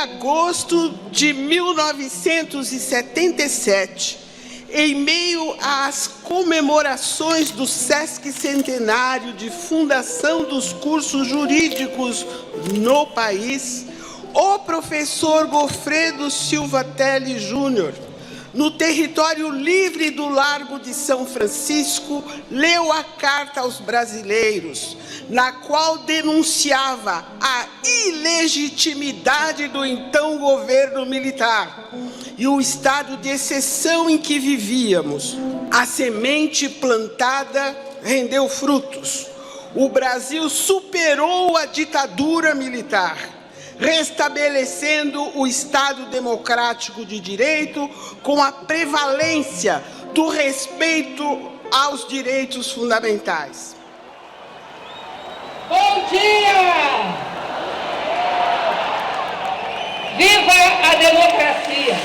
agosto de 1977, em meio às comemorações do Sesc Centenário de fundação dos cursos jurídicos no país, o professor Gofredo Silva Telle Júnior, no território livre do Largo de São Francisco, leu a carta aos brasileiros, na qual denunciava a ilegitimidade do então governo militar e o estado de exceção em que vivíamos. A semente plantada rendeu frutos. O Brasil superou a ditadura militar, restabelecendo o Estado democrático de direito com a prevalência do respeito aos direitos fundamentais. Bom dia! Viva a democracia!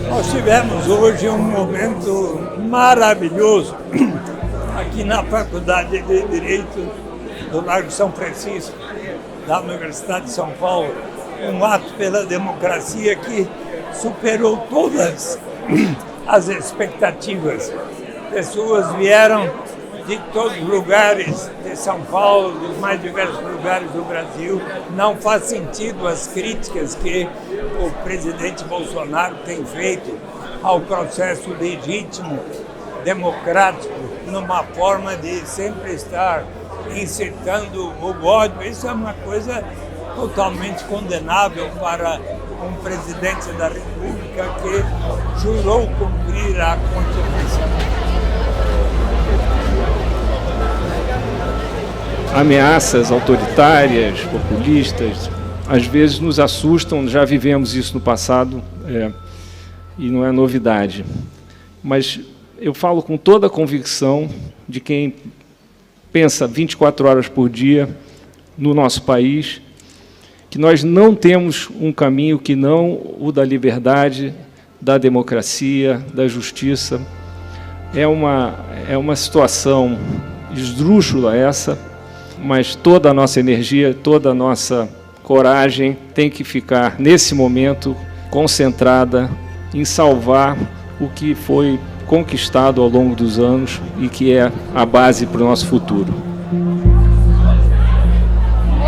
Nós tivemos hoje um momento maravilhoso aqui na Faculdade de Direito do Largo de São Francisco, da Universidade de São Paulo, um ato pela democracia que superou todas as expectativas. Pessoas vieram de todos os lugares de São Paulo, dos mais diversos lugares do Brasil. Não faz sentido as críticas que o presidente Bolsonaro tem feito ao processo legítimo, democrático, numa forma de sempre estar incitando o ódio. Isso é uma coisa totalmente condenável para um presidente da República que jurou cumprir a Constituição. Ameaças autoritárias, populistas, às vezes nos assustam, já vivemos isso no passado, e não é novidade. Mas eu falo com toda a convicção de quem pensa 24 horas por dia no nosso país, que nós não temos um caminho que não o da liberdade, da democracia, da justiça. É uma situação esdrúxula essa, mas toda a nossa energia, toda a nossa coragem tem que ficar, nesse momento, concentrada em salvar o que foi conquistado ao longo dos anos e que é a base para o nosso futuro.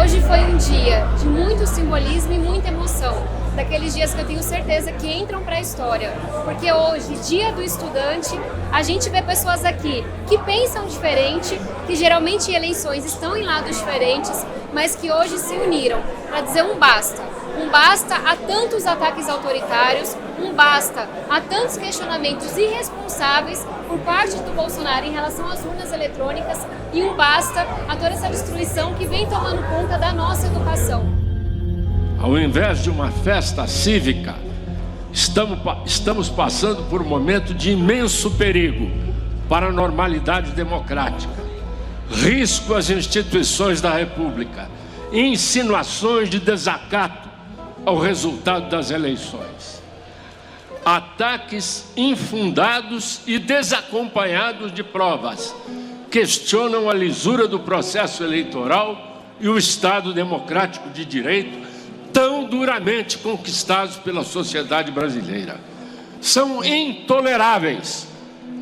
Hoje foi um dia de muito simbolismo e muita emoção, daqueles dias que eu tenho certeza que entram para a história, porque hoje, dia do estudante, a gente vê pessoas aqui que pensam diferente, que geralmente em eleições estão em lados diferentes, mas que hoje se uniram para dizer um basta a tantos ataques autoritários, um basta a tantos questionamentos irresponsáveis por parte do Bolsonaro em relação às urnas eletrônicas e um basta a toda essa destruição que vem tomando conta da nossa educação. Ao invés de uma festa cívica, estamos passando por um momento de imenso perigo para a normalidade democrática, risco às instituições da República, insinuações de desacato ao resultado das eleições, ataques infundados e desacompanhados de provas, questionam a lisura do processo eleitoral e o Estado democrático de direito tão duramente conquistados pela sociedade brasileira. São intoleráveis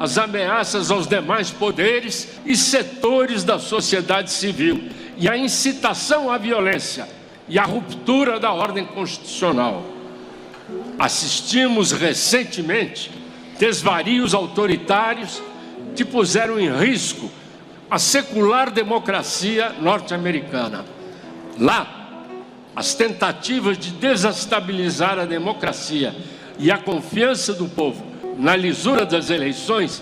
as ameaças aos demais poderes e setores da sociedade civil e a incitação à violência e à ruptura da ordem constitucional. Assistimos recentemente desvarios autoritários que puseram em risco a secular democracia norte-americana. Lá, as tentativas de desestabilizar a democracia e a confiança do povo na lisura das eleições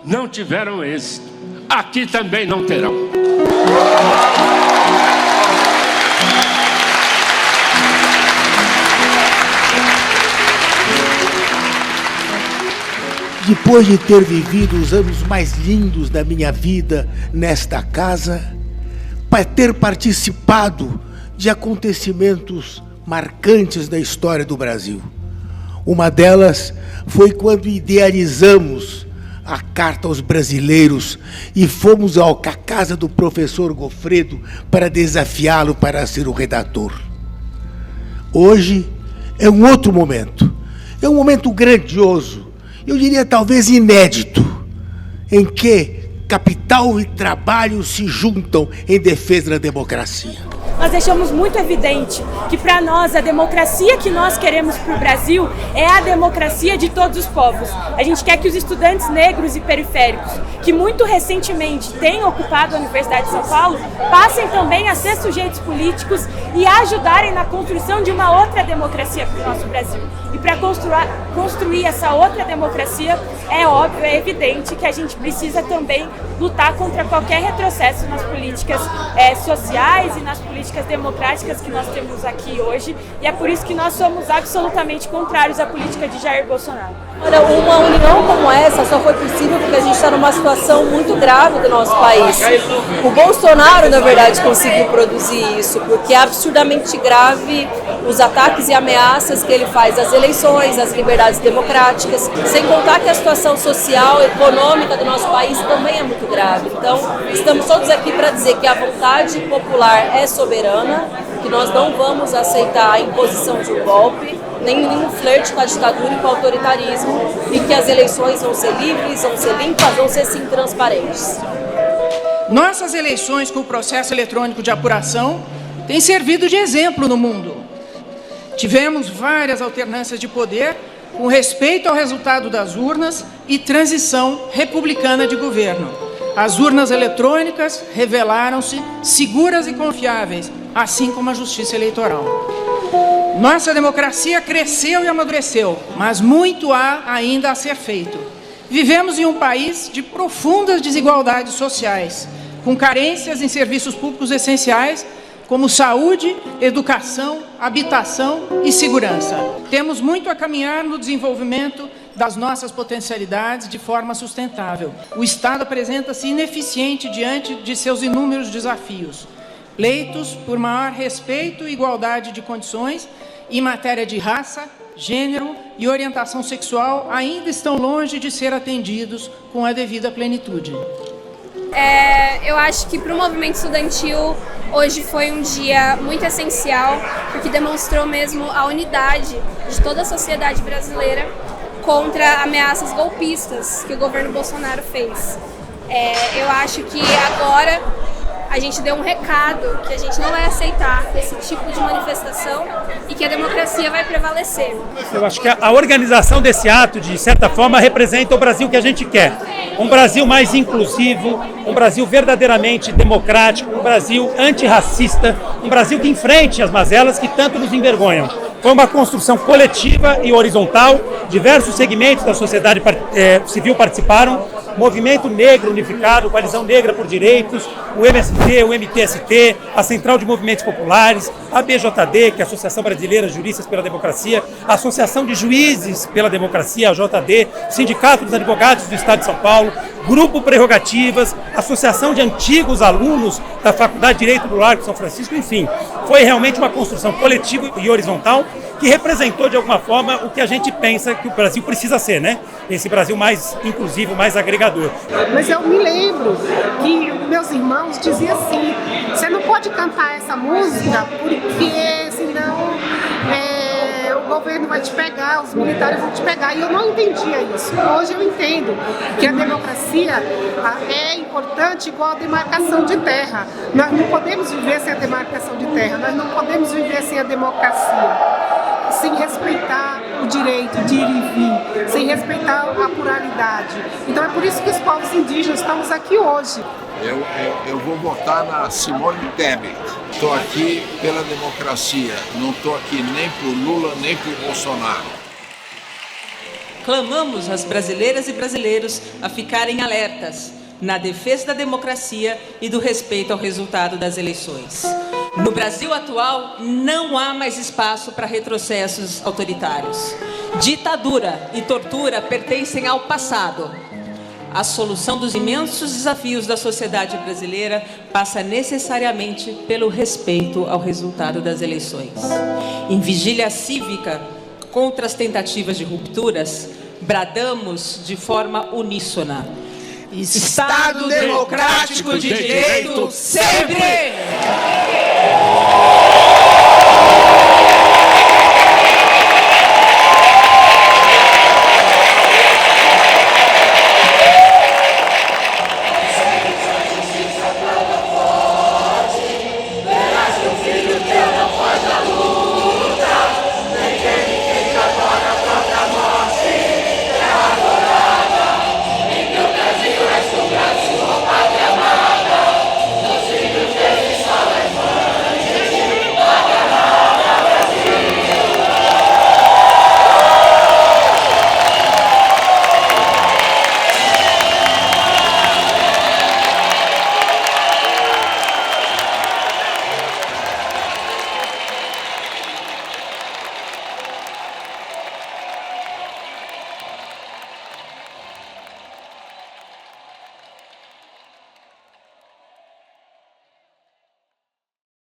não tiveram êxito. Aqui também não terão. depois de ter vivido os anos mais lindos da minha vida nesta casa, para ter participado de acontecimentos marcantes da história do Brasil. Uma delas foi quando idealizamos a Carta aos Brasileiros e fomos à casa do professor Goffredo para desafiá-lo para ser o redator. Hoje é um outro momento. É um momento grandioso, eu diria talvez inédito, em que capital e trabalho se juntam em defesa da democracia. Nós deixamos muito evidente que, para nós, a democracia que nós queremos para o Brasil é a democracia de todos os povos. A gente quer que os estudantes negros e periféricos, que muito recentemente têm ocupado a Universidade de São Paulo, passem também a ser sujeitos políticos e ajudarem na construção de uma outra democracia para o nosso Brasil. E para construir essa outra democracia, é óbvio, é evidente que a gente precisa também lutar contra qualquer retrocesso nas políticas sociais e nas políticas democráticas que nós temos aqui hoje, e é por isso que nós somos absolutamente contrários à política de Jair Bolsonaro. Ora, uma união como essa só foi possível porque a gente está numa situação muito grave do nosso país. O Bolsonaro, na verdade, conseguiu produzir isso, porque é absurdamente grave os ataques e ameaças que ele faz às eleições, às liberdades democráticas, sem contar que a situação social e econômica do nosso país também é muito grave. Então, estamos todos aqui para dizer que a vontade popular é soberana, que nós não vamos aceitar a imposição de um golpe, nem nenhum flerte com a ditadura e com o autoritarismo, e que as eleições vão ser livres, vão ser limpas, vão ser sim transparentes. Nossas eleições com o processo eletrônico de apuração têm servido de exemplo no mundo. Tivemos várias alternâncias de poder com respeito ao resultado das urnas e transição republicana de governo. As urnas eletrônicas revelaram-se seguras e confiáveis, assim como a justiça eleitoral. Nossa democracia cresceu e amadureceu, mas muito há ainda a ser feito. Vivemos em um país de profundas desigualdades sociais, com carências em serviços públicos essenciais, como saúde, educação, habitação e segurança. Temos muito a caminhar no desenvolvimento das nossas potencialidades de forma sustentável. O Estado apresenta-se ineficiente diante de seus inúmeros desafios. Pleitos por maior respeito e igualdade de condições em matéria de raça, gênero e orientação sexual ainda estão longe de ser atendidos com a devida plenitude. Eu acho que para o movimento estudantil hoje foi um dia muito essencial, porque demonstrou mesmo a unidade de toda a sociedade brasileira contra ameaças golpistas que o governo Bolsonaro fez. Eu acho que agora a gente deu um recado que a gente não vai aceitar esse tipo de manifestação e que a democracia vai prevalecer. Eu acho que a organização desse ato, de certa forma, representa o Brasil que a gente quer. Um Brasil mais inclusivo, um Brasil verdadeiramente democrático, um Brasil antirracista, um Brasil que enfrente as mazelas que tanto nos envergonham. Foi uma construção coletiva e horizontal, diversos segmentos da sociedade civil participaram, Movimento Negro Unificado, Coalizão Negra por Direitos, o MST, o MTST, a Central de Movimentos Populares, a BJD, que é a Associação Brasileira de Juristas pela Democracia, a Associação de Juízes pela Democracia, a JD, Sindicato dos Advogados do Estado de São Paulo, Grupo Prerrogativas, Associação de Antigos Alunos da Faculdade de Direito do Largo de São Francisco, enfim, foi realmente uma construção coletiva e horizontal que representou, de alguma forma, o que a gente pensa que o Brasil precisa ser, né? Esse Brasil mais inclusivo, mais agregador. Mas eu me lembro que meus irmãos diziam assim, você não pode cantar essa música porque senão o governo vai te pegar, os militares vão te pegar. E eu não entendia isso. Hoje eu entendo que a democracia é importante igual a demarcação de terra. Nós não podemos viver sem a demarcação de terra, nós não podemos viver sem a democracia, sem respeitar o direito de ir e vir, sem respeitar a pluralidade. Então é por isso que os povos indígenas estamos aqui hoje. Eu vou votar na Simone Tebet. Estou aqui pela democracia, não estou aqui nem por Lula nem por Bolsonaro. Clamamos às brasileiras e brasileiros a ficarem alertas na defesa da democracia e do respeito ao resultado das eleições. No Brasil atual, não há mais espaço para retrocessos autoritários. Ditadura e tortura pertencem ao passado. A solução dos imensos desafios da sociedade brasileira passa necessariamente pelo respeito ao resultado das eleições. Em vigília cívica contra as tentativas de rupturas, bradamos de forma uníssona: Estado democrático de direito sempre!